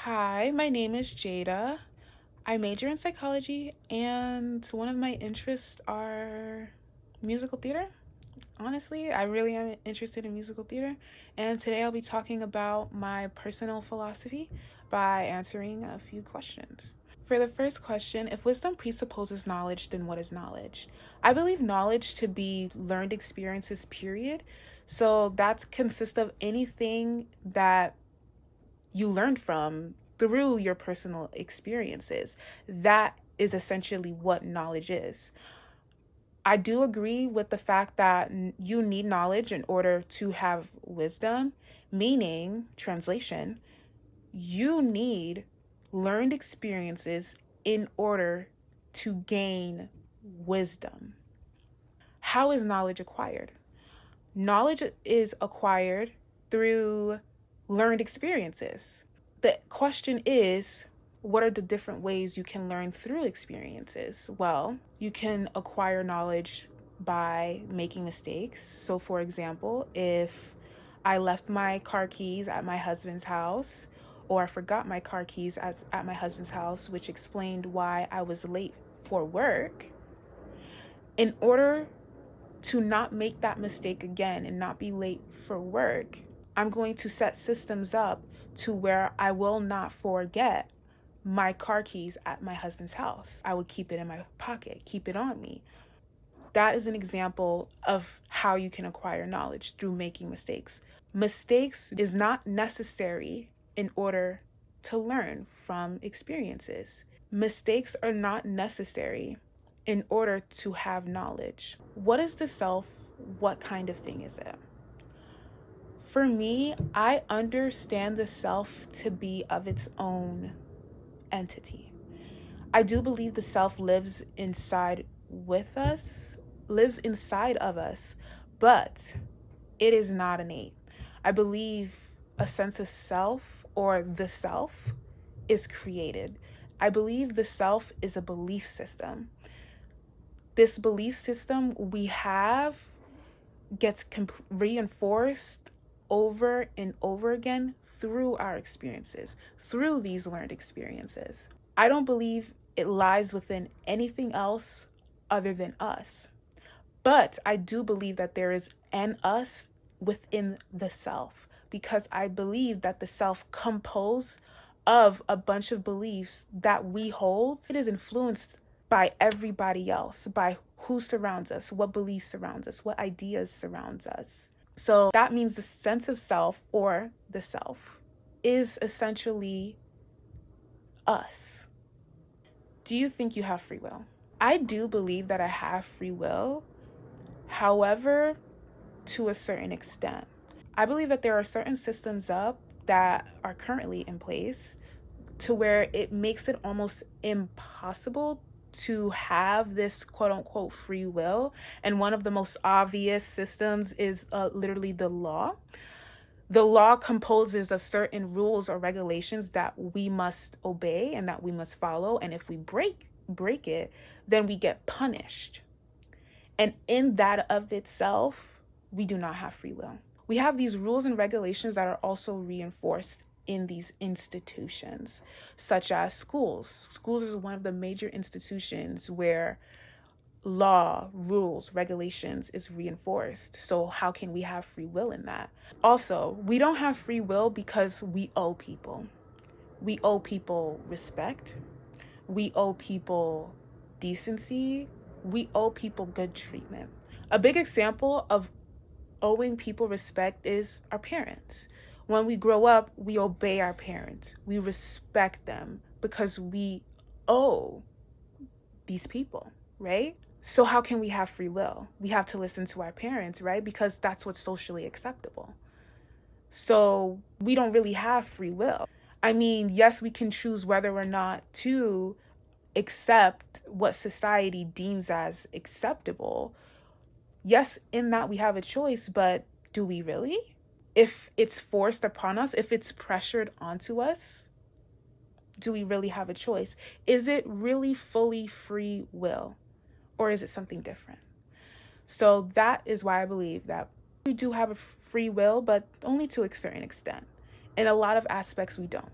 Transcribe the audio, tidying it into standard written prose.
Hi, my name is Jada. I major in psychology, and one of my interests are musical theater. Honestly, I really am interested in musical theater, and today I'll be talking about my personal philosophy by answering a few questions. For the first question, if wisdom presupposes knowledge, then what is knowledge? I believe knowledge to be learned experiences, period. So that consists of anything that you learned from through your personal experiences. That is essentially what knowledge is. I do agree with the fact that you need knowledge in order to have wisdom, meaning, translation, you need learned experiences in order to gain wisdom. How is knowledge acquired? Knowledge is acquired through learned experiences. The question is, what are the different ways you can learn through experiences? Well, you can acquire knowledge by making mistakes. So, for example, if I left my car keys at my husband's house, or I forgot my car keys at my husband's house, which explained why I was late for work, in order to not make that mistake again and not be late for work, I'm going to set systems up to where I will not forget my car keys at my husband's house. I would keep it in my pocket, keep it on me. That is an example of how you can acquire knowledge through making mistakes. Mistakes is not necessary in order to learn from experiences. Mistakes are not necessary in order to have knowledge. What is the self? What kind of thing is it? For me, I understand the self to be of its own entity. I do believe the self lives inside with us, lives inside of us, but it is not innate. I believe a sense of self or the self is created. I believe the self is a belief system. This belief system we have gets reinforced over and over again through our experiences, through these learned experiences. I don't believe it lies within anything else other than us. But I do believe that there is an us within the self, because I believe that the self composed of a bunch of beliefs that we hold. It is influenced by everybody else, by who surrounds us, what beliefs surrounds us, what ideas surrounds us. So that means the sense of self or the self is essentially us. Do you think you have free will? I do believe that I have free will. However, to a certain extent, I believe that there are certain systems up that are currently in place to where it makes it almost impossible to have this quote unquote free will. And one of the most obvious systems is literally the law. The law composes of certain rules or regulations that we must obey and that we must follow. And if we break it, then we get punished. And in that of itself, we do not have free will. We have these rules and regulations that are also reinforced in these institutions, such as schools. Schools is one of the major institutions where law, rules, regulations is reinforced. So how can we have free will in that? Also, we don't have free will because we owe people. We owe people respect. We owe people decency. We owe people good treatment. A big example of owing people respect is our parents. When we grow up, we obey our parents. We respect them because we owe these people, right? So how can we have free will? We have to listen to our parents, right? Because that's what's socially acceptable. So we don't really have free will. I mean, yes, we can choose whether or not to accept what society deems as acceptable. Yes, in that we have a choice, but do we really? If it's forced upon us, if it's pressured onto us, do we really have a choice? Is it really fully free will, or is it something different? So that is why I believe that we do have a free will, but only to a certain extent. In a lot of aspects, we don't.